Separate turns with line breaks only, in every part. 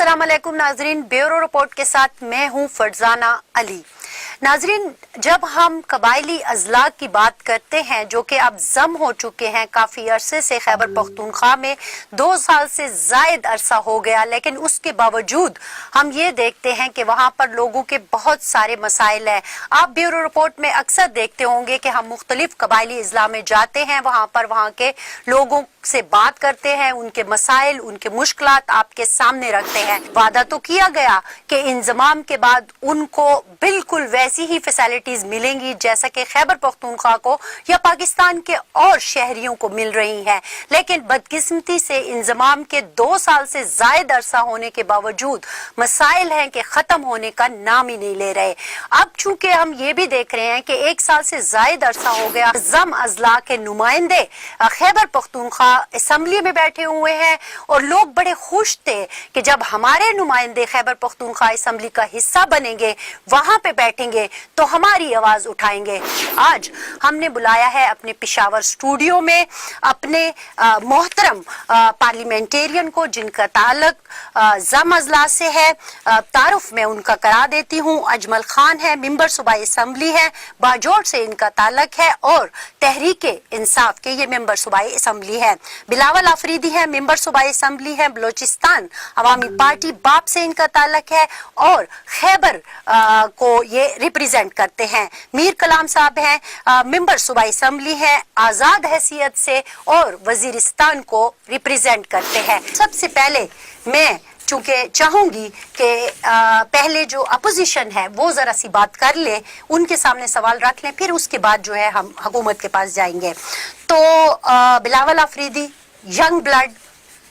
अस्सलाम वालेकुम नाजरीन, ब्यूरो रिपोर्ट के साथ मैं हूं फरजाना अली। नाजरीन, जब हम कबायली अजला की बात करते हैं जो कि अब जम हो चुके हैं काफ़ी अरसे से, खैबर पख्तूनख्वा में 2 साल से ज़ायद अरसा हो गया, लेकिन उसके बावजूद हम ये देखते हैं कि वहाँ पर लोगों के बहुत सारे मसाइल हैं। आप ब्यूरो रिपोर्ट में अक्सर देखते होंगे कि हम मुख्तलिफ कबायली अजला में जाते हैं, वहाँ पर वहाँ के लोगों से बात करते हैं, उनके मसाइल, उनके मुश्किलात आपके सामने रखते हैं। वादा तो किया गया कि इंजमाम के बाद उनको बिल्कुल वैसी ही फैसिलिटीज मिलेंगी जैसा कि खैबर पख्तूनख्वा को या पाकिस्तान के और शहरियों को मिल रही हैं, लेकिन बदकिस्मती से इंजमाम के 2 साल से जायद अरसा होने के बावजूद मसाइल हैं कि खत्म होने का नाम ही नहीं ले रहे। अब चूंकि हम ये भी देख रहे हैं कि 1 साल से जायद अरसा हो गया, जम अजला के नुमाइंदे खैबर पख्तूनख्वा असेंबली में बैठे हुए हैं और लोग बड़े खुश थे कि जब हमारे नुमाइंदे खैबर पख्तूनख्वा असेंबली का हिस्सा बनेंगे, वहां पे बैठेंगे तो हमारी आवाज उठाएंगे। आज हमने बुलाया है अपने पेशावर स्टूडियो में अपने मोहतरम पार्लियामेंटेरियन को जिनका ताल्लुक जम अजला से है। तारुफ मैं उनका करा देती हूँ। अजमल खान है, मेंबर सूबाई असेंबली है, बाजोड़ से इनका ताल्लुक है और तहरीके इंसाफ के ये मेंबर सूबाई असेंबली है। बिलावल आफरीदी है, मेंबर सूबाई असेंबली है, बलोचिस्तान अवामी पार्टी बाप से इनका ताल्लुक है और खैबर को ये रिप्रेजेंट करते हैं। मीर कलाम साहब हैं, मेंबर सूबाई असेंबली है, आजाद हैसियत से और वजीरिस्तान को रिप्रेजेंट करते हैं। सबसे पहले मैं चूंकि चाहूंगी कि पहले जो अपोजिशन है वो जरा सी बात कर ले, उनके सामने सवाल रख लें, फिर उसके बाद जो है हम हुकूमत के पास जाएंगे। तो बिलावल आफरीदी, यंग ब्लड,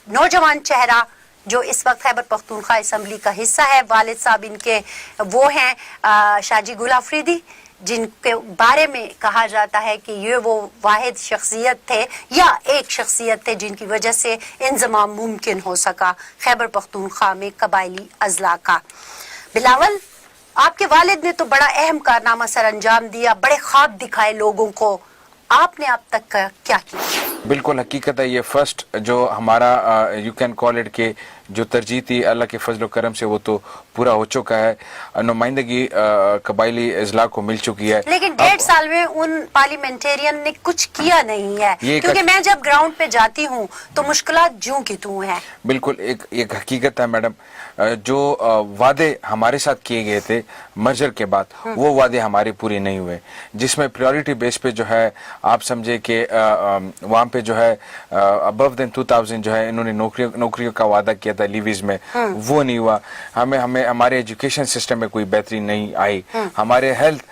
नौजवान चेहरा जो इस वक्त खैबर पख्तूनख्वा असेंबली का हिस्सा है, वालिद साहब इनके वो हैं शाजी गुल आफरीदी, जिनके बारे में कहा जाता है कि ये वो वाहिद शख्सियत थे या एक शख्सियत थे जिनकी वजह से इंजमाम मुमकिन हो सका खैबर पख्तूनख्वा में कबायली अजला का। बिलावल, आपके वालिद ने तो बड़ा अहम कारनामा सर अंजाम दिया, बड़े ख्वाब दिखाए लोगों को, आपने अब तक का क्या किया?
बिल्कुल हकीकत है, ये फर्स्ट जो हमारा यू कैन कॉल इट के जो तरजीह थी अल्लाह के फजल करम से वो तो पूरा हो चुका है। नुमाइंदगी कबायली अजला को मिल चुकी है,
लेकिन 1.5 साल में उन पार्लियामेंटेरियन ने कुछ किया नहीं है, क्योंकि मैं जब ग्राउंड पे जाती हूँ तो मुश्किलात ज्यों की त्यों है।
बिल्कुल एक हकीकत है मैडम, जो वादे हमारे साथ किए गए थे मर्जर के बाद वो वादे हमारे पूरे नहीं हुए, जिसमें प्रायोरिटी बेस पे जो है आप समझे कि वहाँ पे जो है अबव देन 2000 जो है इन्होंने नौकरियों का वादा किया था लीवीज में, वो नहीं हुआ। हमें हमारे एजुकेशन सिस्टम में कोई बेहतरी नहीं आई, हमारे हेल्थ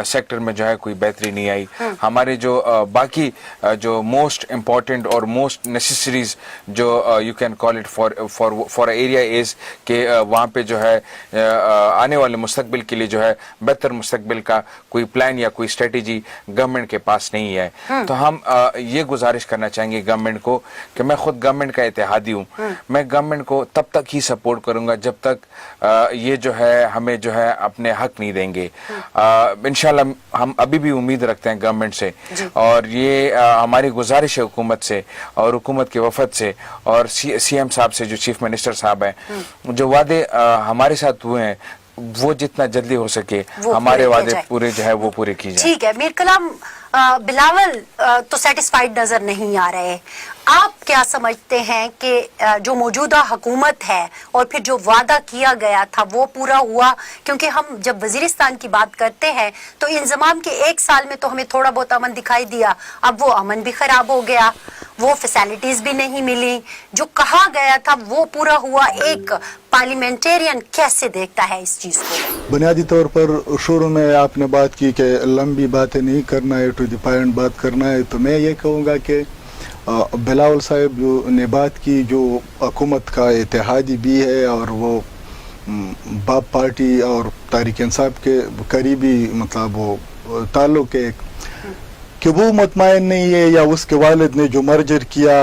सेक्टर में जो है कोई बेहतरी नहीं आई, हमारे जो बाकी जो मोस्ट इम्पोर्टेंट और मोस्ट नेसेसरीज जो you can call it for area is कि वहाँ पे जो है आने वाले मुस्तकबिल के लिए जो है बेहतर मुस्तकबिल का कोई प्लान या कोई स्ट्रेटेजी गवर्नमेंट के पास नहीं है। तो हम ये गुजारिश करना चाहेंगे गवर्नमेंट को कि मैं खुद गवर्नमेंट का इत्तेहादी हूँ, मैं गवर्नमेंट को तब तक ही सपोर्ट करूंगा जब तक ये जो है हमें जो है अपने हक नहीं देंगे। इंशाल्लाह हम अभी भी उम्मीद रखते हैं गवर्नमेंट से, और ये हमारी गुजारिश है हुकूमत से और हुकूमत के वफद से और सीएम साहब से जो चीफ मिनिस्टर साहब हैं, जो वादे हमारे साथ हुए हैं वो जितना जल्दी हो सके हमारे वादे पूरे जो है वो पूरे की जाए।
ठीक है मीर कलाम, बिलावल तो सेटिस्फाइड नजर नहीं आ रहे, आप क्या समझते हैं कि जो मौजूदा हुकूमत है और फिर जो वादा किया गया था वो पूरा हुआ? क्योंकि हम जब वजीरिस्तान की बात करते हैं तो इंजमाम के 1 साल में तो हमें थोड़ा बहुत अमन दिखाई दिया, अब वो अमन भी खराब हो गया, वो फैसिलिटीज भी नहीं मिली, जो कहा गया था वो पूरा हुआ। एक पार्लियामेंटेरियन कैसे देखता है इस चीज को?
बुनियादी तौर पर शुरू में आपने बात की कि लंबी बातें नहीं करना है, टू द पॉइंट बात करना है, तो मैं ये कहूँगा कि बिलावल साहब जो ने बात की, जो हुकूमत का इत्तेहादी भी है और वो बाप पार्टी और तहरीक इंसाफ के करीबी मतलब वो ताल्लुक है, کہ وہ مطمئن نہیں ہے یا اس کے والد نے جو مرجر کیا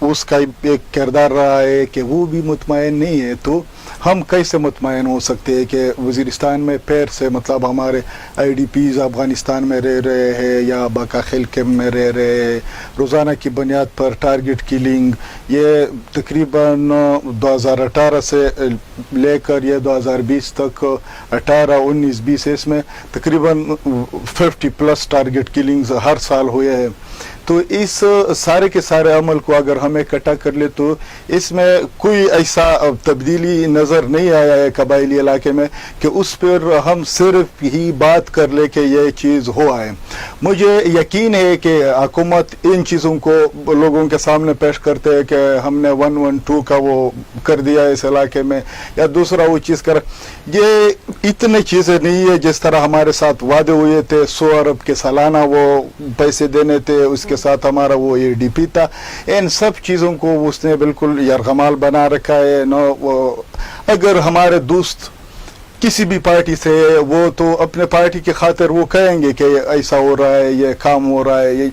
اس کا ایک کردار رہا ہے کہ وہ بھی مطمئن نہیں ہے، تو ہم کیسے مطمئن ہو سکتے ہیں کہ وزیرستان میں پیر سے مطلب ہمارے آئی ڈی پیز افغانستان میں رہ رہے ہیں یا باقا خیل کیمپ میں رہ رہے ہیں، روزانہ کی بنیاد پر ٹارگٹ کلنگ، یہ تقریباً 2018 سے لے کر یہ 2020 تک 18 19 20 اس میں تقریباً 50+ ٹارگٹ کلنگز ہر سال ہوئے ہیں. تو اس سارے کے سارے عمل کو اگر ہم اکٹھا کر لے تو اس میں کوئی ایسا تبدیلی نظر نہیں آیا ہے قبائلی علاقے میں کہ اس پر ہم صرف ہی بات کر لے کہ یہ چیز ہوا ہے. مجھے یقین ہے کہ حکومت ان چیزوں کو لوگوں کے سامنے پیش کرتے ہیں کہ ہم نے 112 کا وہ کر دیا اس علاقے میں یا دوسرا وہ چیز کر. یہ اتنی چیزیں نہیں ہے جس طرح ہمارے ساتھ وعدے ہوئے تھے 100 ارب کے سالانہ وہ پیسے دینے تھے، اس کے ساتھ ہمارا وہ اے ڈی پی تھا. ان سب چیزوں کو اس نے بالکل یرغمال بنا رکھا ہے. اگر ہمارے دوست کسی بھی پارٹی سے وہ تو اپنے پارٹی کی خاطر وہ کہیں گے کہ ایسا ہو رہا ہے، یہ کام ہو رہا ہے،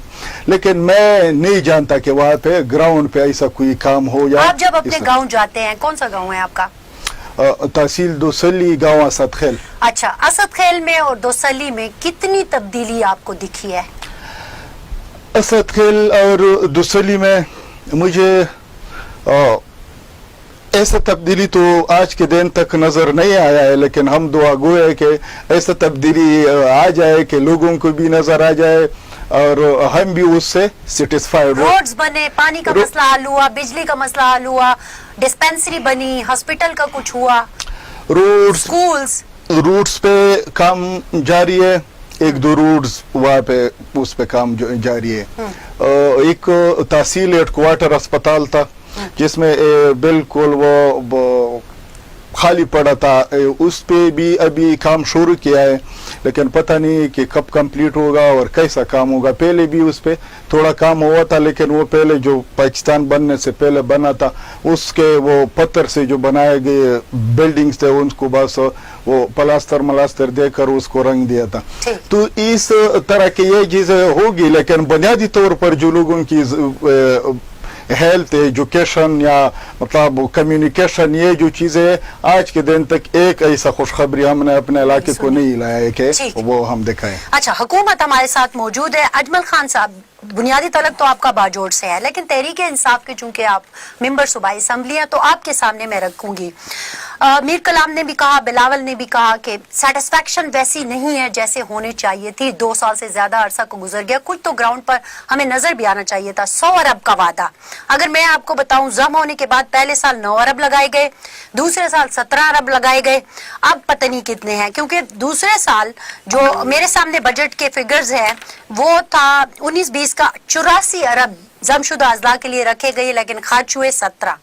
لیکن میں نہیں جانتا کہ وہاں پہ گراؤنڈ پہ ایسا کوئی کام ہو. یا
آپ جب اپنے گاؤں جاتے ہیں، کون سا گاؤں ہے آپ کا؟
تحصیل دوسلی، گاؤں اسد خیل.
اچھا، اسد خیل میں اور دوسلی میں کتنی تبدیلی آپ کو دکھی ہے؟
اسد خیل اور دوسلی میں مجھے ایسا تبدیلی تو آج کے دن تک نظر نہیں آیا ہے، لیکن ہم دعا گو ہے کہ ایسا تبدیلی آ جائے کہ لوگوں کو بھی نظر آ جائے اور ہم بھی اس سے سیٹسفائیڈ ہو.
روڈز بنے، پانی کا مسئلہ حل ہوا، بجلی کا مسئلہ حل ہوا، ڈسپینسری بنی، ہاسپٹل کا کچھ ہوا، سکولز،
روٹس پہ کام جاری ہے. 1-2 روڈز وہاں پہ اس پہ کام جاری ہے. ایک تحصیل ہیڈ کوارٹر اسپتال تھا جس میں بالکل وہ خالی پڑا تھا، اس پہ بھی ابھی کام شروع کیا ہے، لیکن پتہ نہیں کہ کب کمپلیٹ ہوگا اور کیسا کام ہوگا. پہلے بھی اس پہ تھوڑا کام ہوا تھا، لیکن وہ پہلے جو پاکستان بننے سے پہلے بنا تھا اس کے وہ پتھر سے جو بنائے گئے بلڈنگز تھے ان کو بس وہ پلاسٹر دے کر اس کو رنگ دیا تھا. تو اس طرح کی یہ چیزیں ہوگی، لیکن بنیادی طور پر جو لوگوں کی ہیلتھ، ایجوکیشن یا مطلب کمیونیکیشن، یہ جو چیزیں آج کے دن تک ایک ایسا خوشخبری ہم نے اپنے علاقے کو نہیں لایا ہے کہ وہ ہم دکھائیں.
اچھا، حکومت ہمارے ساتھ موجود ہے. اجمل خان صاحب، بنیادی طلب تو آپ کا باجوڑ سے ہے، لیکن تحریک انصاف کے چونکہ آپ ممبر صوبائی اسمبلی ہیں تو آپ کے سامنے میں رکھوں گی. میر کلام نے بھی کہا، بلاول نے بھی کہا کہ سیٹسفیکشن ویسی نہیں ہے جیسے ہونے چاہیے تھی. 2 سال سے زیادہ عرصہ کو گزر گیا، کچھ تو گراؤنڈ پر ہمیں نظر بھی آنا چاہیے تھا. 100 ارب کا وعدہ، اگر میں آپ کو بتاؤں ضم ہونے کے بعد پہلے سال 9 ارب لگائے گئے، دوسرے سال 17 ارب لگائے گئے، اب پتہ نہیں کتنے ہیں، کیونکہ دوسرے سال جو میرے سامنے بجٹ کے فگرز ہیں وہ تھا 19-20 کا 84 ارب ضم شدہ اضلاع کے لیے رکھے گئے، لیکن خرچ ہوئے 17.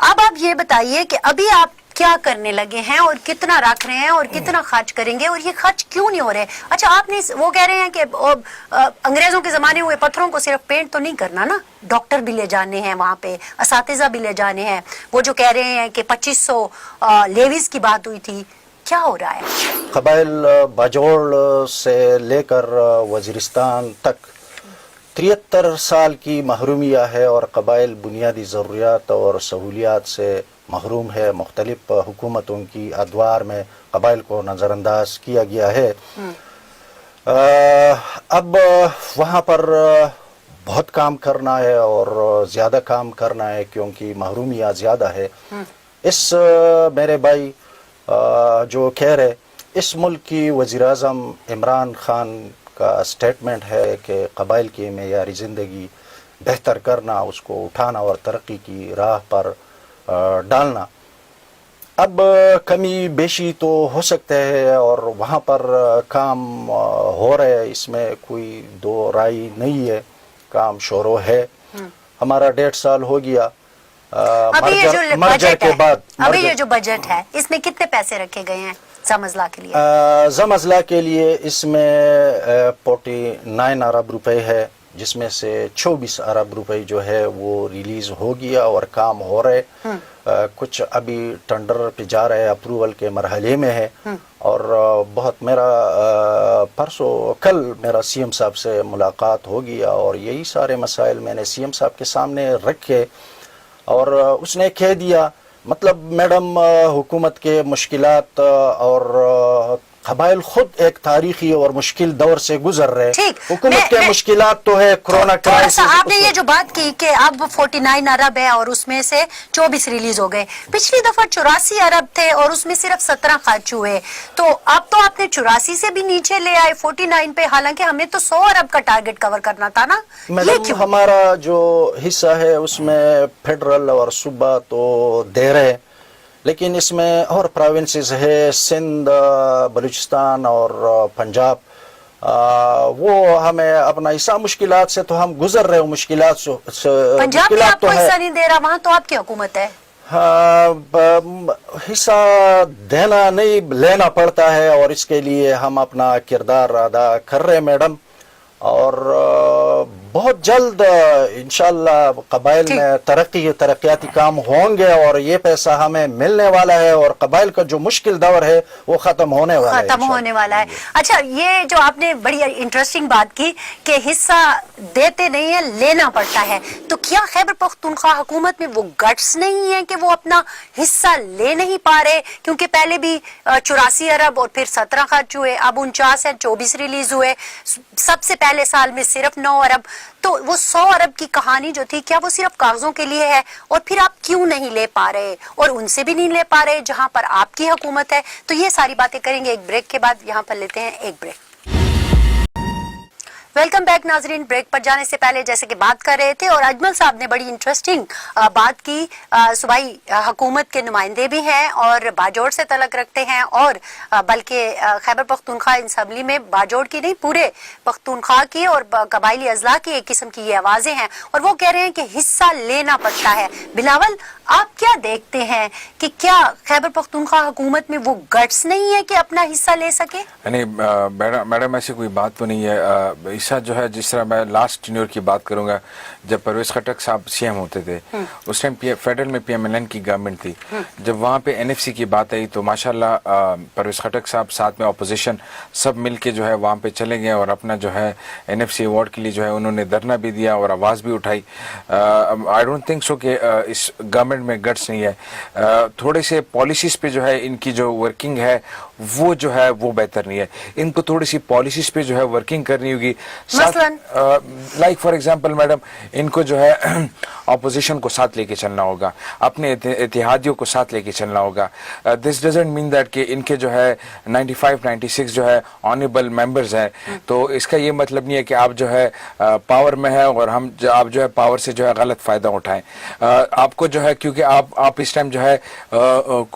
اب آپ یہ بتائیے کہ ابھی آپ کیا کرنے لگے ہیں اور کتنا رکھ رہے ہیں اور کتنا خرچ کریں گے اور یہ خرچ کیوں نہیں ہو رہے؟ اچھا، آپ نے وہ کہہ رہے ہیں کہ انگریزوں کے زمانے ہوئے پتھروں کو صرف پینٹ تو نہیں کرنا نا، ڈاکٹر بھی لے جانے ہیں وہاں پہ، اساتذہ بھی لے جانے ہیں. وہ جو کہہ رہے ہیں کہ 2500 لیویز کی بات ہوئی تھی، کیا ہو رہا ہے؟
قبائل باجوڑ سے لے کر وزیرستان تک 73 سال کی محرومیہ ہے اور قبائل بنیادی ضروریات اور سہولیات سے محروم ہے. مختلف حکومتوں کی ادوار میں قبائل کو نظر انداز کیا گیا ہے. اب وہاں پر بہت کام کرنا ہے اور زیادہ کام کرنا ہے کیونکہ محرومیہ زیادہ ہے. اس میرے بھائی جو کہہ رہے، اس ملک کی وزیر اعظم عمران خان کا سٹیٹمنٹ ہے کہ قبائل کی معیاری زندگی بہتر کرنا، اس کو اٹھانا اور ترقی کی راہ پر ڈالنا. اب کمی بیشی تو ہو سکتے ہے اور وہاں پر کام ہو رہے، اس میں کوئی دو رائے نہیں ہے. کام شروع ہے. ہمارا 1.5 سال ہو گیا مرجر کے بعد.
ابھی یہ جو بجٹ ہے اس میں کتنے پیسے رکھے گئے ہیں ضم اضلاع کے لیے؟
ضم اضلاع کے لیے اس میں 49 ارب روپے ہے، جس میں سے 24 ارب روپے جو ہے وہ ریلیز ہو گیا اور کام ہو رہے. کچھ ابھی ٹینڈر پہ جا رہے اپروول کے مرحلے میں ہے اور بہت میرا پرسوں کل میرا سی ایم صاحب سے ملاقات ہوگی اور یہی سارے مسائل میں نے سی ایم صاحب کے سامنے رکھے اور اس نے کہہ دیا مطلب میڈم حکومت کے مشکلات اور قبائل خود ایک تاریخی اور مشکل دور سے گزر رہے ہیں. حکومت کے مشکلات تو ہے کورونا کرائسس.
آپ نے یہ جو بات کی کہ اب 49 ارب ہے اور اس میں سے 24 ریلیز ہو گئے, پچھلی دفعہ 84 ارب تھے اور اس میں صرف 17 خرچ ہوئے, تو اب تو آپ نے 84 سے بھی نیچے لے آئے 49 پہ, حالانکہ ہمیں تو 100 ارب کا ٹارگٹ کور کرنا تھا نا.
میڈم ہمارا جو حصہ ہے اس میں فیڈرل اور صوبہ تو دے رہے, لیکن اس میں اور پروونسز ہے سندھ, بلوچستان اور پنجاب, وہ ہمیں اپنا حصہ مشکلات سے تو ہم گزر رہے ہیں. مشکلات سے
پنجاب میں آپ کو حصہ نہیں دے رہا, وہاں تو آپ کی حکومت ہے.
حصہ دینا نہیں لینا پڑتا ہے اور اس کے لیے ہم اپنا کردار ادا کر رہے ہیں میڈم, اور بہت جلد انشاءاللہ قبائل میں ترقیاتی کام ہوں گے اور یہ پیسہ ہمیں ملنے والا ہے اور قبائل کا جو مشکل دور ہے وہ ختم ہونے والا ہے.
اچھا, یہ جو آپ نے بڑی انٹرسٹنگ بات کی کہ حصہ دیتے نہیں ہے لینا پڑتا ہے, تو کیا خیبر پختونخوا حکومت میں وہ گٹس نہیں ہے کہ وہ اپنا حصہ لے نہیں پا رہے, کیونکہ پہلے بھی 84 ارب اور پھر 17 خرچ ہوئے, اب 49 ہے, 24 ریلیز ہوئے, سب سے پہلے سال میں صرف 9 ارب, تو وہ 100 ارب کی کہانی جو تھی کیا وہ صرف کاغذوں کے لیے ہے, اور پھر آپ کیوں نہیں لے پا رہے اور ان سے بھی نہیں لے پا رہے جہاں پر آپ کی حکومت ہے؟ تو یہ ساری باتیں کریں گے ایک بریک کے بعد. یہاں پر لیتے ہیں ایک بریک. ویلکم بیک ناظرین. بریک پر جانے سے پہلے جیسے کہ بات کر رہے تھے اور اجمل صاحب نے بڑی انٹرسٹنگ بات کی, صوبائی حکومت کے نمائندے بھی ہیں اور باجوڑ سے تعلق رکھتے ہیں, اور بلکہ خیبر پختونخوا اسمبلی میں باجوڑ کی نہیں پورے پختونخوا کی اور قبائلی اضلاع کی ایک قسم کی یہ آوازیں ہیں, اور وہ کہہ رہے ہیں کہ حصہ لینا پڑتا ہے. بلاول, آپ کیا دیکھتے ہیں کہ کیا خیبر پختونخوا حکومت میں وہ گٹس نہیں ہے کہ اپنا حصہ لے سکے؟
نہیں میڈم, ایسی کوئی بات تو نہیں ہے. حصہ جو ہے, جس طرح میں لاسٹ ٹینیور کی بات کروں گا, جب پرویز خٹک صاحب سی ایم ہوتے تھے اس ٹائم فیڈرل میں PMLN کی گورنمنٹ تھی, جب وہاں پہ NFC کی بات آئی تو ماشاءاللہ پرویز خٹک صاحب ساتھ میں اپوزیشن سب مل کے جو ہے وہاں پہ چلے گئے اور اپنا جو ہے NFC ایوارڈ کے لیے جو ہے انہوں نے دھرنا بھی دیا اور آواز بھی اٹھائی. آئی ڈونٹ تھنک سو کہ اس گورنمنٹ میں گٹس نہیں ہے. تھوڑے سے پالیسیز پہ جو ہے ان کی جو ورکنگ ہے وہ جو ہے وہ بہتر نہیں ہے. ان کو تھوڑی سی پالیسیز پہ جو ہے ورکنگ کرنی ہوگی. لائک فار ایگزامپل میڈم, ان کو جو ہے اپوزیشن کو ساتھ لے کے چلنا ہوگا, اپنے اتحادیوں کو ساتھ لے کے چلنا ہوگا. دس ڈزنٹ مین دیٹ کہ ان کے جو ہے 95-96 جو ہے آنریبل ممبرز ہیں, تو اس کا یہ مطلب نہیں ہے کہ آپ جو ہے پاور میں ہے اور آپ جو ہے پاور سے جو ہے غلط فائدہ اٹھائیں. آپ کو جو ہے کیونکہ آپ اس ٹائم جو ہے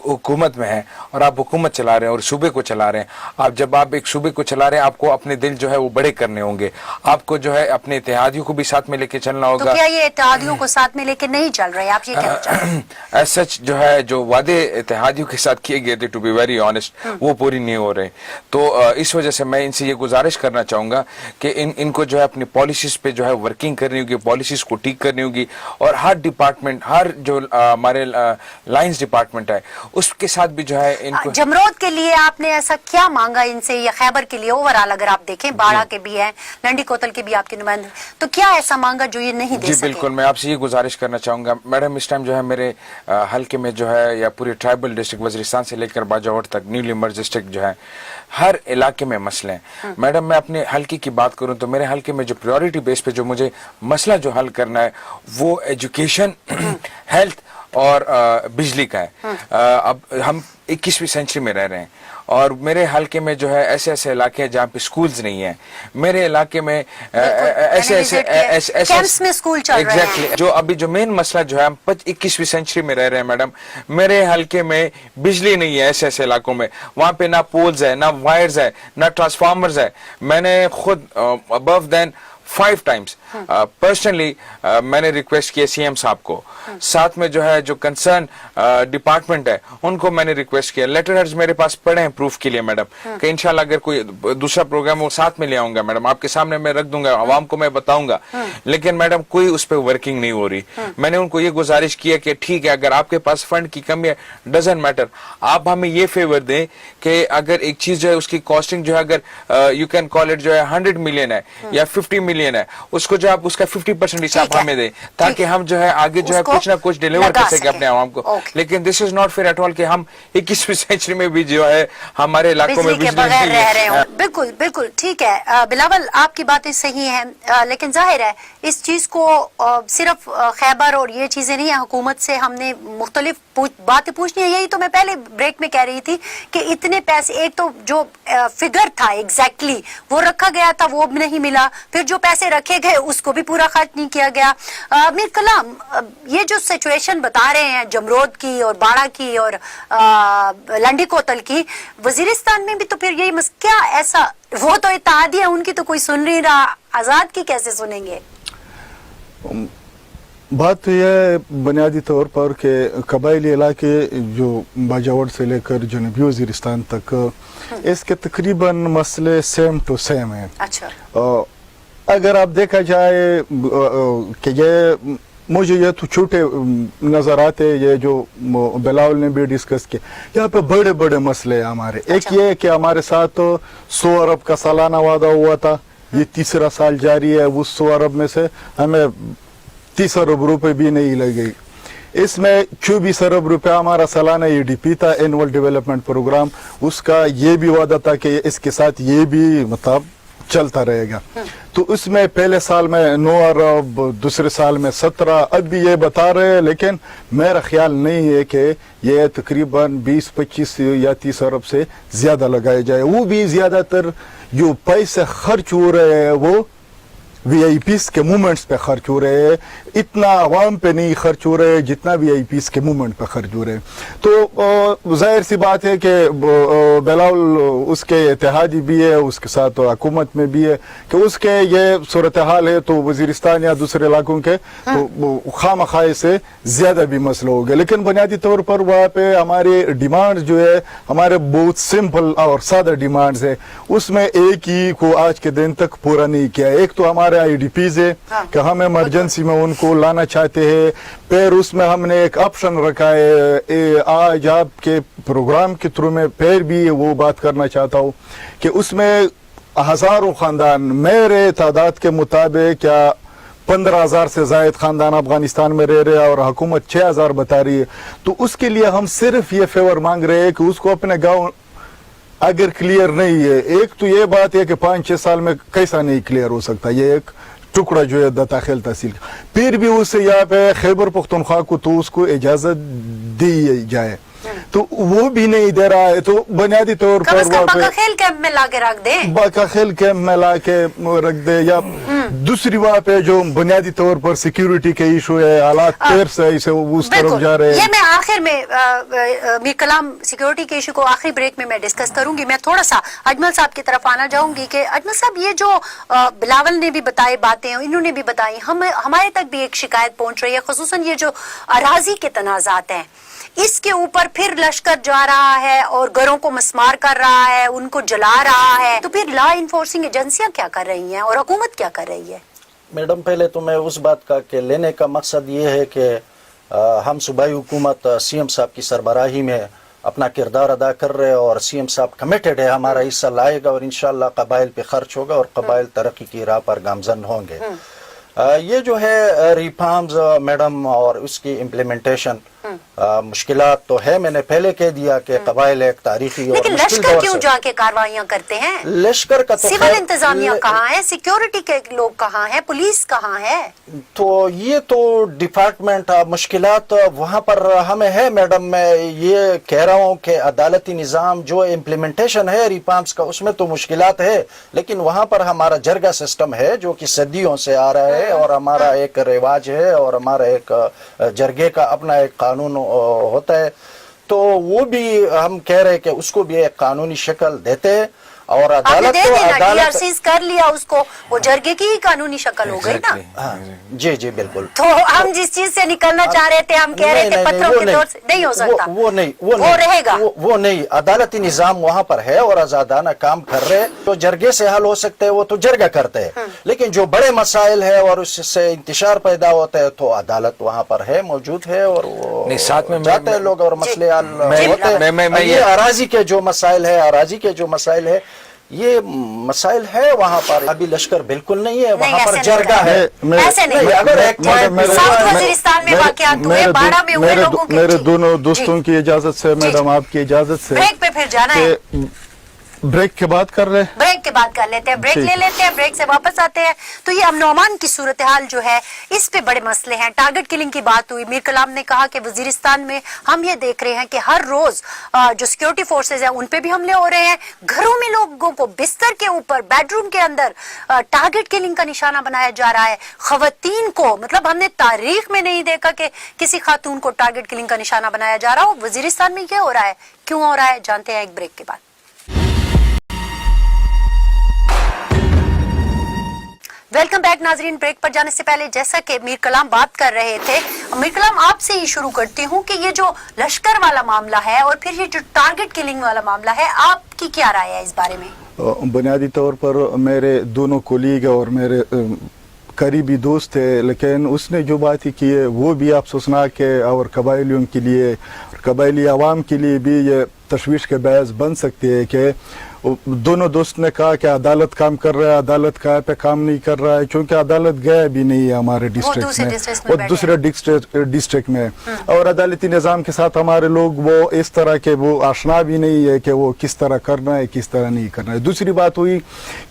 حکومت میں ہیں اور آپ حکومت چلا رہے ہیں اور صوبے کو چلا رہے ہیں. جب آپ ایک صوبے کو چلا رہے ہیں آپ کو اپنے دل جو ہے وہ بڑے کرنے ہوں گے, آپ کو جو ہے اپنے اتحادیوں کو بھی ساتھ میں لے کے چلنا ہوگا.
تو کیا یہ اتحادیوں کو ساتھ میں لے کے نہیں چل رہے, آپ یہ کہنا چاہتے ہیں؟
ایز سچ جو ہے جو وعدے اتحادیوں کے ساتھ کیے گئے تھے, ٹو بی ویری آنےسٹ, وہ پوری نہیں ہو رہے. تو اس وجہ سے میں ان سے یہ گزارش کرنا چاہوں گا کہ ان کو جو ہے اپنی پالیسیز پہ جو ہے ورکنگ کرنی ہوگی, پالیسیز کو ٹھیک کرنی ہوگی, اور ہر ڈپارٹمنٹ, ہر جو ہمارے لائنز ڈپارٹمنٹ ہے اس کے ساتھ بھی جو ہے ان کو.
جمرود کے لیے آپ نے ایسا کیا مانگا ان سے, یا خیبر کے لیے اوورال اگر آپ دیکھیں, باڑہ کے بھی ہیں, لنڈی کوتل کے بھی آپ کے نمائندے, تو کیا ایسا مانگا جو یہ نہیں دے سکے؟
جی بالکل, میں آپ سے یہ گزارش کرنا چاہوں گا میڈم, اس ٹائم جو ہے میرے حلقے میں جو ہے یا پوری ٹرائبل ڈسٹرکٹ وزیرستان سے لے کر باجوڑ تک نیولی مرج ڈسٹرکٹ جو ہے ہر علاقے میں مسئلے ہیں. میڈم میں اپنے حلقے کی بات کروں تو میرے حلقے میں جو پریورٹی بیس پہ جو مجھے مسئلہ جو حل کرنا ہے وہ ایجوکیشن, ہیلتھ اور بجلی کا ہے. اب ہم 21ویں سینچری میں رہ رہے ہیں اور میرے حلقے میں جو ہے ایسے ایسے علاقے ہیں جہاں پہ سکولز نہیں ہیں. میرے علاقے میں ایگزیکٹلی جو ابھی جو مین مسئلہ جو ہے ہم 21ویں سینچری میں رہ رہے ہیں میڈم, میرے حلقے میں بجلی نہیں ہے. ایسے ایسے علاقوں میں وہاں پہ نہ پولز ہے, نہ وائرز ہے, نہ ٹرانسفارمرز ہے. میں نے خود ابو دین 5 times पर्सनली मैंने रिक्वेस्ट किया सीएम साहब को, साथ में जो है जो कंसर्न डिपार्टमेंट है उनको मैंने रिक्वेस्ट किया। लेटर हेड्स मेरे पास पड़े हैं प्रूफ के लिए मैडम, कि इंशाल्लाह अगर कोई दूसरा प्रोग्राम वो साथ में ले आऊंगा मैडम, आपके सामने मैं रख दूंगा, आवाम को मैं बताऊंगा। लेकिन मैडम कोई उस पर वर्किंग नहीं हो रही। मैंने उनको ये गुजारिश की है कि ठीक है, अगर आपके पास फंड की कमी है, डजंट मैटर, आप हमें ये फेवर दें कि अगर एक चीज जो है उसकी कॉस्टिंग जो है अगर यू कैन कॉल इट जो है 100 मिलियन है या 50 मिलियन है, उसको जो आप उसका 50% हिसाब हमें दें, ताकि हम जो है आगे जो है कुछ ना कुछ डिलीवर कर सके अपने आवाम को। लेकिन this is not fair at all कि हम 21वीं सेंचुरी में भी जो है हमारे इलाकों में
बिजली के बगैर रह रहे हो। बिल्कुल बिल्कुल ठीक है बिलावल, आपकी बातें सही हैं, लेकिन जाहिर है इस चीज को सिर्फ खैबर और ये चीजें नहीं है, हुकूमत से हमने मुख्तलिफ बातें पूछनी है। यही तो मैं पहले ब्रेक में कह रही थी कि इतने पैसे, एक तो जो फिगर था एग्जैक्टली वो रखा गया था वो भी नहीं मिला, फिर जो पैसे रखे गए उसको भी पूरा खर्च नहीं किया गया। मीर कलाम, ये जो सिचुएशन बता रहे हैं जमरोद की और बाड़ा की और लंडी कोतल की, वजीरिस्तान में भी तो फिर यही क्या ऐसा, वो तो इत्तेहादी है उनकी तो कोई सुन नहीं रहा, आजाद की कैसे सुनेंगे?
बात तो यह बुनियादी तौर पर कि कबायली इलाके जो बाजावर से लेकर जनूबी वजीरिस्तान तक, इसके तकरीबन मसले सेम टू सेम हैं।
अच्छा,
अगर आप देखा जाए कि ये मुझे ये तो छोटे नजर आते, ये जो बिलावल ने भी डिस्कस किया, यहाँ पे बड़े बड़े मसले हैं हमारे। एक ये कि हमारे साथ 100 अरब का सालाना वादा हुआ था, ये तीसरा साल जारी है, उस 100 अरब में से हमें 30 अरब रुपए भी नहीं लगे। इसमें 24 अरब रुपया हमारा सालाना EDP था, एनुअल डेवलपमेंट प्रोग्राम, उसका ये भी वादा था कि इसके साथ ये भी मतलब चलता रहेगा। तो उसमें पहले साल में 9 अरब, दूसरे साल में 17, अब भी ये बता रहे हैं, लेकिन मेरा ख्याल नहीं है कि ये तकरीबन 20-25 या 30 अरब से ज्यादा लगाए जाए। वो भी ज्यादातर जो पैसे खर्च हो रहे हैं वो VIPs के मूवमेंट्स पे खर्च हो रहे हैं, इतना आवाम पे नहीं खर्च हो रहे जितना VIPs के मूवमेंट पे खर्च हो रहे हैं। तो जाहिर सी बात है कि बिलावल उसके इत्तेहादी भी है, उसके साथ हुकूमत में भी है कि उसके ये सूरत हाल है, तो वजीरिस्तान या दूसरे इलाकों के तो खामखाई से ज्यादा भी मसला हो गया। लेकिन बुनियादी तौर पर वहाँ पे हमारी डिमांड जो है, हमारे बहुत सिंपल और सादा डिमांड्स है, उसमें एक ही को आज के दिन तक पूरा नहीं किया। एक तो हमारे IDPs है कि हम इमरजेंसी में उनको लाना चाहते हैं, फिर उसमें हमने एक ऑप्शन रखा है, आज आपके प्रोग्राम के थ्रू में फिर भी वो बात करना चाहता हूँ कि उसमें हजारों खानदान, मेरे तादाद के मुताबिक क्या 15,000 से ज्यादा खानदान अफगानिस्तान में रह रहे हैं और हुकूमत 6,000 बता रही है। तो उसके लिए हम सिर्फ ये फेवर मांग रहे हैं कि उसको अपने गाँव अगर क्लियर नहीं है, एक तो ये बात है कि 5-6 साल में कैसा नहीं क्लियर हो सकता, ये एक टुकड़ा जो है दाखिल तहसील का, फिर भी उससे यहाँ पे खैबर पख्तूनख्वा को तो उसको इजाजत दी जाए, तो वो भी नहीं दे रहा है। तो बुनियादी तौर पर
बाकाखेल कैंप में लाके रख दे,
बाकाखेल कैंप में लाके रख दे, या दूसरी वहाँ पे जो बुनियादी तौर पर सिक्योरिटी के इशू है, हालात देर से इसे उस तरफ जा रहे हैं।
ये मैं आखिर में मीर कलाम सिक्योरिटी के इशू को आखिरी ब्रेक में मैं डिस्कस करूंगी। मैं थोड़ा सा अजमल साहब की तरफ आना चाहूंगी कि अजमल साहब, ये जो बिलावल ने भी बताई बातें, इन्होंने भी बताई, हमारे तक भी एक शिकायत पहुंच रही है, खुसूसन ये जो अराजी के तनाजात हैं, इसके ऊपर फिर लश्कर जा रहा है और घरों को मस्मार कर रहा है, उनको जला रहा है। तो फिर लॉ इन्फोर्सिंग एजेंसियां क्या कर रही हैं और हुकूमत क्या कर रही है?
मैडम, पहले तो मैं उस बात का कि लेने का मकसद ये है कि हम सूबाई हुकूमत CM साहब की सरबराही में अपना किरदार अदा कर रहे हैं और CM साहब कमिटेड है, हमारा हिस्सा लाएगा और इंशाल्लाह कबाइल पे खर्च होगा और कबाइल तरक्की की राह पर गामजन होंगे। ये जो है रिफॉर्म्स मैडम और उसकी इम्प्लीमेंटेशन मुश्किलात तो है, मैंने पहले कह दिया कि कबाइल एक तारीखी और
लेकिन लश्कर क्यों जाके कार्रवाइयां करते हैं?
लश्कर का तो
सिविल इंतजामिया कहाँ है, सिक्योरिटी के लोग कहाँ है, पुलिस कहाँ है? तो
ये तो डिपार्टमेंट मुश्किलात वहाँ पर हमें है मैडम। मैं ये कह रहा हूँ कि अदालती निज़ाम जो इम्प्लीमेंटेशन है रिफॉर्म्स का, उसमें तो मुश्किलात है, लेकिन वहाँ पर हमारा जरगा सिस्टम है जो कि सदियों से आ रहा है और हमारा एक रिवाज है और हमारा एक जरगे का अपना एक कानून होता है। तो वो भी हम कह रहे हैं कि उसको भी एक कानूनी शक्ल देते हैं اور
आपने
अदालत
दे
तो
देना,
अदालत
DRCs कर लिया उसको, वो जरगे की ही कानूनी शक्ल हो गई ना।
हाँ, जी जी बिल्कुल।
तो हम जिस चीज से निकलना चाह रहे थे, हम कह रहे थे पत्थरों के दौर से नहीं हो सकता,
वो
रहेगा,
वो नहीं, अदालती निजाम वहाँ पर है और आजादाना काम कर रहे हैं। तो जरगे से हल हो सकते हैं वो तो जरगा करते हैं, लेकिन जो बड़े मसाइल है और उससे इंतशार पैदा होता है तो अदालत वहाँ पर है, मौजूद है, और वो
नहीं, साथ में
जाते हैं लोग और मसले हल होते हैं।
मैं
ये अराजी के जो मसाइल है, अराजी के जो मसाइल है, ये मसाइल है वहाँ पर। अभी लश्कर बिल्कुल नहीं है, वहाँ पर जरगा है।
ऐसे नहीं,
अगर एक
साउथ वजीरिस्तान में वाकयात हुए, बाड़ा में हुए लोगों के,
मेरे दोनों दोस्तों की इजाजत से, मैडम आपकी इजाजत से,
ब्रेक पे फिर जाना है,
ब्रेक के बाद कर रहे हैं,
ब्रेक के बाद कर लेते हैं, ब्रेक ले लेते हैं, ब्रेक से वापस आते हैं। तो ये अमन ओमान की सूरत हाल जो है, इस पे बड़े मसले हैं। टारगेट किलिंग की बात हुई, मीर कलाम ने कहा कि वजीरिस्तान में हम ये देख रहे हैं कि हर रोज जो सिक्योरिटी फोर्सेज हैं उन पे भी हमले हो रहे हैं, घरों में लोगों को बिस्तर के ऊपर, बेडरूम के अंदर टारगेट किलिंग का निशाना बनाया जा रहा है। खवातीन को, मतलब हमने तारीख में नहीं देखा कि किसी खातून को टारगेट किलिंग का निशाना बनाया जा रहा हो। वजीरिस्तान में ये हो रहा है, क्यों हो रहा है, जानते हैं एक ब्रेक के बाद। वेलकम बैक नाजरीन। ब्रेक पर जाने से पहले, जैसा कि मीर कलाम बात कर रहे थे, मीर कलाम आपसे ही शुरू करती हूँ कि ये जो लश्कर वाला मामला है और फिर ये जो टारगेट किलिंग वाला मामला है, आपकी क्या राय है इस बारे में?
बुनियादी तौर पर मेरे दोनों कोलीग और मेरे करीबी दोस्त है, लेकिन उसने जो बात की है वो भी अफसोसनाक है और कबाइलियों के लिए, कबाइली आवाम के लिए भी ये तशवीश के बायस बन सकती है कि दोनों दोस्त ने कहा कि अदालत काम कर रहा है, अदालत कहाँ पे काम नहीं कर रहा है, क्योंकि अदालत गया भी नहीं है हमारे डिस्ट्रिक्ट में, वो दूसरे डिस्ट्रिक्ट में, और अदालती निज़ाम के साथ हमारे लोग वो इस तरह के वो आशना भी नहीं है कि वो किस तरह करना है, किस तरह नहीं करना है। दूसरी बात हुई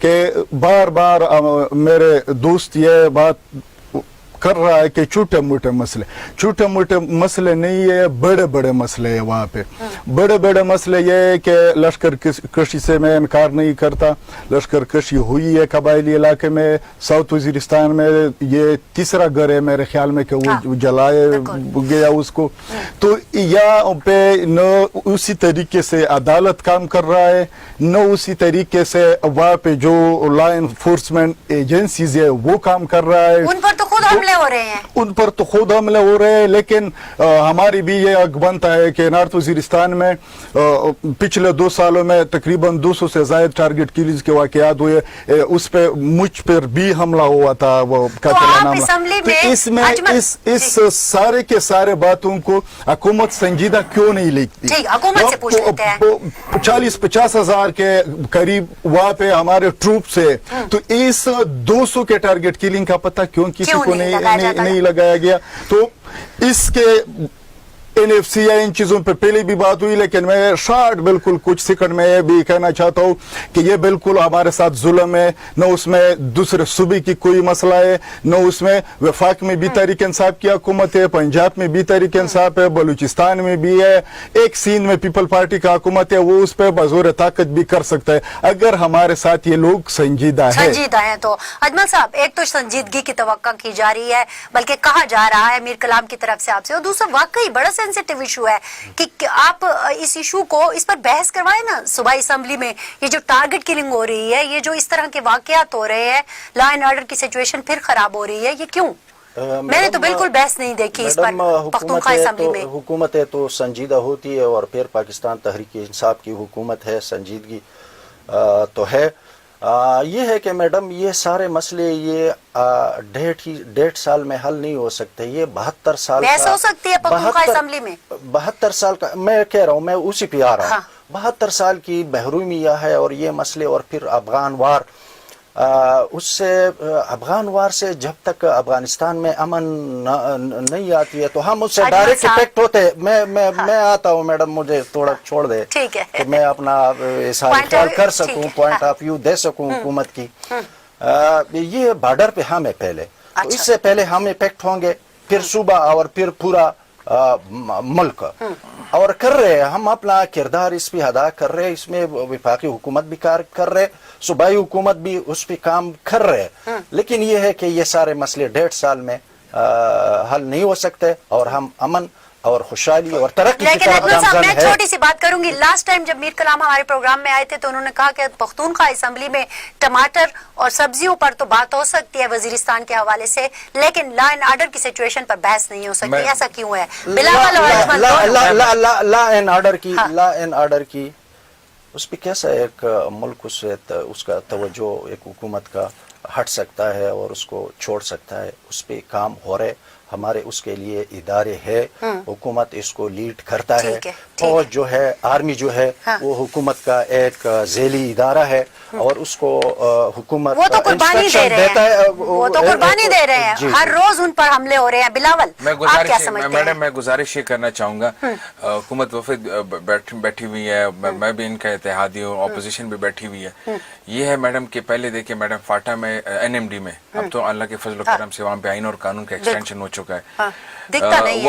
कि बार बार मेरे दोस्त ये बात कर रहा है कि छोटे मोटे मसले नहीं है, बड़े बड़े मसले है वहाँ पे। बड़े बड़े मसले ये है कि लश्कर कृषि से मैं इनकार नहीं करता, लश्कर कृषि हुई है कबायली इलाके में, साउथ वजीरिस्तान में ये तीसरा घर है मेरे ख्याल में कि वो जलाए गया उसको। तो यहाँ पे न उसी तरीके से अदालत काम कर रहा है, न उसी तरीके से वहाँ पे जो लॉ एनफोर्समेंट एजेंसीज है वो काम कर रहा है।
उन पर तो खुद हमले हो रहे हैं,
उन पर तो खुद हमले हो रहे हैं, लेकिन हमारी भी ये हक बनता है कि नॉर्थ वजीरिस्तान में पिछले 2 सालों में तकरीबन 200 से ज्यादा टारगेट किलिंग के वाकयात हुए, उस पे मुझ पर भी हमला हुआ था, वो इसमें इस सारे के सारे बातों को हुकूमत संजीदा क्यों नहीं लेती?
हुकूमत से पूछ लेते हैं।
40-50 हजार के करीब वहाँ पे हमारे ट्रूप्स है, तो इस 200 के टारगेट किलिंग का पता क्यों किसी को नहीं लगाया गया? तो इसके NFC या इन चीजों पे पहले भी बात हुई, लेकिन मैं शॉर्ट बिल्कुल कुछ सेकंड में ये भी कहना चाहता हूँ कि ये बिल्कुल हमारे साथ जुल्म है, न उसमें दूसरे सूबे की कोई मसला है, न उसमें वफाक में भी तहरीक इंसाफ की हुकूमत है, पंजाब में भी तहरीक इंसाफ है, बलूचिस्तान में भी है, एक सिंध में पीपल पार्टी का हुकूमत है, वो उस पर बजोर ताकत भी कर सकता है अगर हमारे साथ ये लोग संजीदा है।
तो अजमल साहब, एक तो संजीदगी की तवक्का की जा रही है, बल्कि कहा जा रहा है मीर कलाम की तरफ से आपसे, और दूसरा वाकई बड़ा सेंसिटिव इशू है कि आप इस इशू को, इस पर बहस करवाएं ना सूबाई असेंबली में। ये जो टारगेट किलिंग हो रही है, ये जो इस तरह के वाकयात हो रहे हैं, लॉ एंड ऑर्डर की सिचुएशन फिर खराब हो रही है, ये क्यों? मैंने तो बिल्कुल बहस नहीं देखी इस पर पख्तूनख्वा असेंबली में।
हुकूमतें तो संजीदा होती है और फिर पाकिस्तान तहरीक इंसाफ की हुकूमत है, संजीदगी तो है। ये है कि मैडम ये सारे मसले ये 1.5 साल में हल नहीं हो सकते, ये 72 साल
बहस हो सकती है पख्तूनख्वा असेंबली में।
72 साल का मैं कह रहा हूँ, मैं उसी पे आ रहा हूँ। 72 साल की महरूमिया है और ये मसले, और फिर अफगान वार, उससे अफगान वार से जब तक अफगानिस्तान में अमन नहीं आती है तो हम उससे डायरेक्ट इफेक्ट होते। मैं आता हूँ मैडम, मुझे थोड़ा छोड़ दे तो मैं अपना सारा ख्याल कर सकूँ, पॉइंट ऑफ व्यू दे सकूँ हुकूमत की। ये बॉर्डर पे हम है पहले, तो इससे पहले हम इफेक्ट होंगे, फिर सूबा और फिर पूरा मुल्क, और कर रहे हैं हम अपना किरदार इस पे अदा कर रहे हैं। इसमें वफाकी हुकूमत भी कार्य कर रहे, सूबाई हुकूमत भी उस पे काम कर रहे हैं, लेकिन ये है कि ये सारे मसले 1.5 साल में हल नहीं हो सकते और हम अमन اور خوشحالی اور ترقی کی
لیکن
طرف
اجمل صاحب
گامزن
میں
ہے.
چھوٹی سی بات کروں گی. لاسٹ ٹائم جب میر کلام ہمارے پروگرام میں آئے تھے تو انہوں نے کہا کہ پختونخوا اسمبلی میں ٹماٹر اور سبزیوں پر تو بات ہو سکتی ہے وزیرستان کے حوالے سے, لیکن لا اینڈ آرڈر کی سچویشن پر بحث نہیں ہو سکتی. ایسا کیوں ہے؟ بلاول اور اجمل دونوں.
لا اینڈ آرڈر کی اس پہ کیسا ایک ملک اس کا توجہ ایک حکومت کا ہٹ سکتا ہے اور اس کو چھوڑ سکتا ہے. اس پہ کام ہو رہے, ہمارے اس کے لیے ادارے ہے, حکومت اس کو لیڈ کرتا ہے. فوج جو ہے, آرمی جو ہے, وہ حکومت کا ایک ذیلی ادارہ ہے اور اس کو حکومت
وہ تو قربانی دے رہے ہیں, وہ تو قربانی دے رہے ہیں. ہر روز ان پر حملے ہو رہے ہیں. بلاول آپ کیا سمجھتے ہیں؟
میڈم میں گزارش یہ کرنا چاہوں گا, حکومت وفد بیٹھی ہوئی ہے, میں بھی ان کا اتحادی ہوں, اپوزیشن بھی بیٹھی ہوئی ہے. یہ ہے میڈم کہ پہلے دیکھیں میڈم فاٹا میں NMD میں اب تو اللہ کے فضل و کرم سے وہاں پہ آئین اور قانون کا ایکسٹینشن ہو چکا ہے.
دکھتا نہیں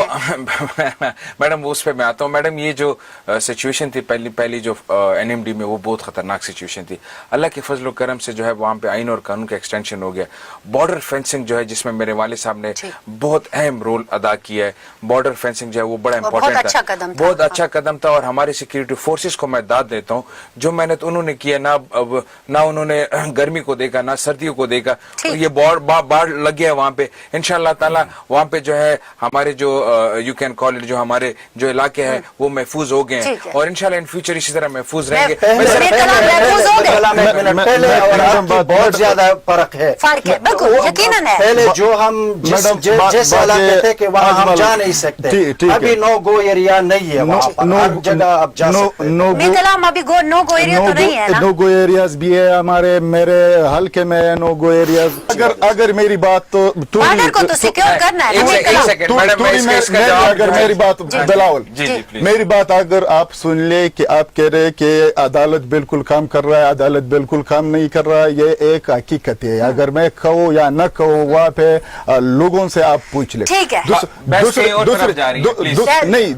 ہے
میڈم اس پہ میں آتا ہوں. میڈم یہ جو سچویشن تھی پہلی جو NMD میں, وہ بہت خطرناک سچویشن تھی. اللہ کے فضل و کرم سے جو ہے وہاں پہ آئین اور قانون کا ایکسٹینشن ہو گیا. بارڈر فینسنگ جو ہے جس میں میرے والد صاحب نے بہت اہم رول ادا کیا ہے, بارڈر فینسنگ جو ہے وہ بڑا امپورٹنٹ تھا, بہت اچھا قدم تھا. اور ہمارے سیکورٹی فورسز کو میں داد دیتا ہوں, جو محنت انہوں نے کیا, نہ انہوں نے گرمی کو دیکھا نہ سردیوں کو دیکھا. یہ باڑ لگ گیا وہاں پہ. انشاءاللہ تعالیٰ وہاں پہ جو ہے ہمارے جو یو کین کال اٹ, جو ہمارے جو علاقے ہیں وہ محفوظ ہو گئے ہیں, اور انشاءاللہ ان فیوچر اسی طرح محفوظ رہیں گے.
پہلے اور اب کی بہت زیادہ فرق ہے.
بالکل یقیناً ہے.
پہلے جو ہم جیسے علاقے تھے کہ وہاں ہم جا نہیں سکتے, ابھی نو گو ایریا نہیں ہے وہاں پر, ہر جگہ اب جا سکتے ہیں.
ابھی نو گو ایریا تو نہیں ہے نا.
نو گو ایریاز بھی ہے ہمارے, میرے حلقے میں نو گو ایریاز. اگر میری بات تو
بارڈر کو تو سیکیور کرنا ہے.
اگر میری بات بلاول, میری بات اگر آپ سن لے کہ آپ کہہ رہے کہ عدالت بالکل کام کر رہا ہے, عدالت بالکل کام نہیں کر رہا ہے, یہ ایک حقیقت ہے. اگر میں کہوں یا نہ کہوں وہاں پہ لوگوں سے آپ پوچھ لیں.
ٹھیک ہے,
نہیں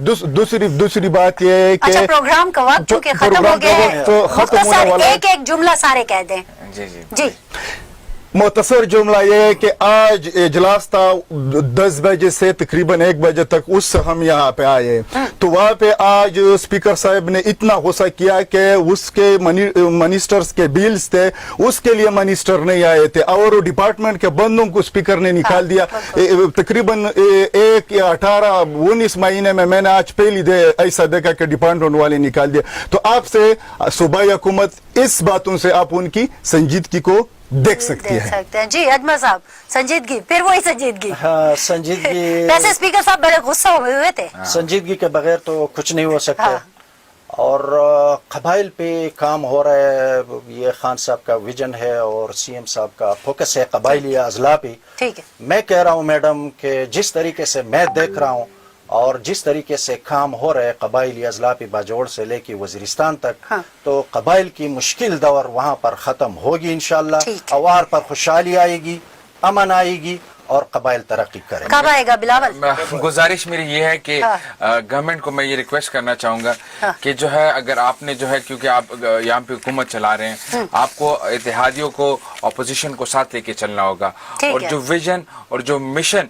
دوسری بات یہ ہے کہ
پروگرام کا وقت چونکہ ختم ہو گیا ہے, مختصر ایک جملہ سارے کہہ دیں. جی
مختصر جملہ یہ ہے کہ آج اجلاس تھا 10 بجے سے تقریباً 1 بجے تک, اس سے ہم یہاں پہ آئے. تو وہاں پہ آج اسپیکر صاحب نے اتنا غصہ کیا کہ اس کے منسٹرز کے بلز تھے, اس کے لیے منسٹر نہیں آئے تھے, اور ڈپارٹمنٹ کے بندوں کو اسپیکر نے نکال دیا. تقریباً 1 یا 18-19 مہینے میں نے آج پہلی ایسا دیکھا کہ ڈپارٹمنٹ والے نکال دیا. تو آپ سے صوبائی حکومت اس باتوں سے آپ ان کی سنجیدگی کو دیکھ سکتے ہیں.
جی اجمل صاحب, سنجیدگی, پھر وہی سنجیدگی.
ہاں سنجیدگی,
ویسے اسپیکر صاحب بڑے غصہ ہوئے تھے.
سنجیدگی کے بغیر تو کچھ نہیں ہو سکتا. اور قبائل پہ کام ہو رہا ہے, یہ خان صاحب کا ویژن ہے اور CM صاحب کا فوکس ہے قبائلی اضلاع پہ.
ٹھیک ہے,
میں کہہ رہا ہوں میڈم کہ جس طریقے سے میں دیکھ رہا ہوں اور جس طریقے سے کام ہو رہے قبائلی اضلاع پہ باجوڑ سے لے کے وزیرستان تک, تو قبائل کی مشکل دور وہاں پر ختم ہوگی انشاءاللہ. اوار پر خوشحالی آئے گی, امن آئے گی, اور قبائل ترقی کریں.
کب آئے گا بلاول؟
گزارش میری یہ ہے کہ گورنمنٹ کو میں یہ ریکویسٹ کرنا چاہوں گا کہ جو ہے اگر آپ نے جو ہے, کیونکہ آپ یہاں پہ حکومت چلا رہے ہیں, آپ کو اتحادیوں کو اپوزیشن کو ساتھ لے کے چلنا ہوگا. اور جو ویژن اور جو مشن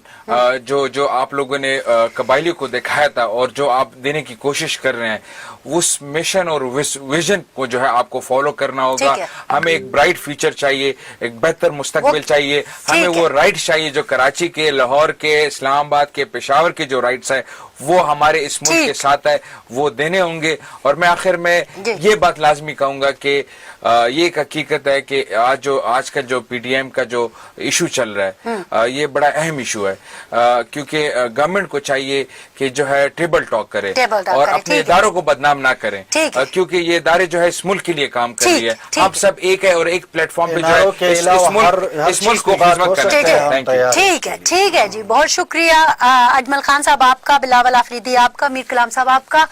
جو آپ لوگوں نے قبائلیوں کو دکھایا تھا اور جو آپ دینے کی کوشش کر رہے ہیں, اس مشن اور ویژن کو جو ہے آپ کو فالو کرنا ہوگا. ہمیں ایک برائٹ فیوچر چاہیے, ایک بہتر مستقبل چاہیے, ہمیں وہ رائٹ چاہیے جو کراچی کے, لاہور کے, اسلام آباد کے, پشاور کے جو رائٹس ہیں وہ ہمارے اس ملک کے ساتھ ہے, وہ دینے ہوں گے. اور میں آخر میں یہ بات لازمی کہوں گا کہ یہ ایک حقیقت ہے کہ آج کا جو PTM کا جو ایشو چل رہا ہے, یہ بڑا اہم ایشو ہے, کیونکہ گورنمنٹ کو چاہیے کہ جو ہے ٹیبل ٹاک کرے اور اپنے اداروں کو بدنام نہ کریں, کیونکہ یہ ادارے جو ہے اس ملک کے لیے کام کر رہی ہے. ہم سب ایک ہے اور ایک پلیٹ فارم پہ جو ہے اس ملک کو خدمت کرتے ہیں.
ٹھیک ہے جی, بہت شکریہ اجمل خان صاحب آپ کا, بلاول آفریدی آپ کا, میر کلام صاحب آپ کا.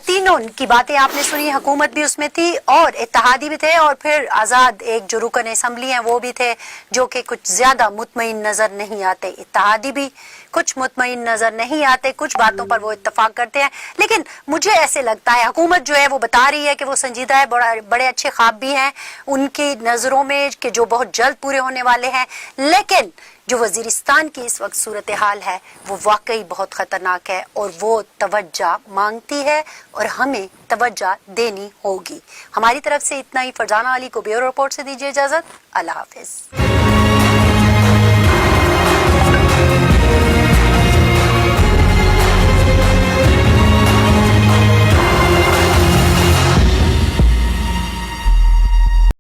تینوں کی باتیں آپ نے سنی, حکومت بھی اس میں تھی اور اتحادی بھی تھے, اور پھر آزاد ایک جو رکن اسمبلی ہیں وہ بھی تھے, جو کہ کچھ زیادہ مطمئن نظر نہیں آتے. اتحادی بھی کچھ مطمئن نظر نہیں آتے, کچھ باتوں پر وہ اتفاق کرتے ہیں. لیکن مجھے ایسے لگتا ہے حکومت جو ہے وہ بتا رہی ہے کہ وہ سنجیدہ ہے, بڑے اچھے خواب بھی ہیں ان کی نظروں میں کہ جو بہت جلد پورے ہونے والے ہیں, لیکن جو وزیرستان کی اس وقت صورتحال ہے وہ واقعی بہت خطرناک ہے اور وہ توجہ مانگتی ہے اور ہمیں توجہ دینی ہوگی. ہماری طرف سے اتنا ہی. فرزانہ علی کو بیورو رپورٹ سے دیجیے اجازت. اللہ حافظ.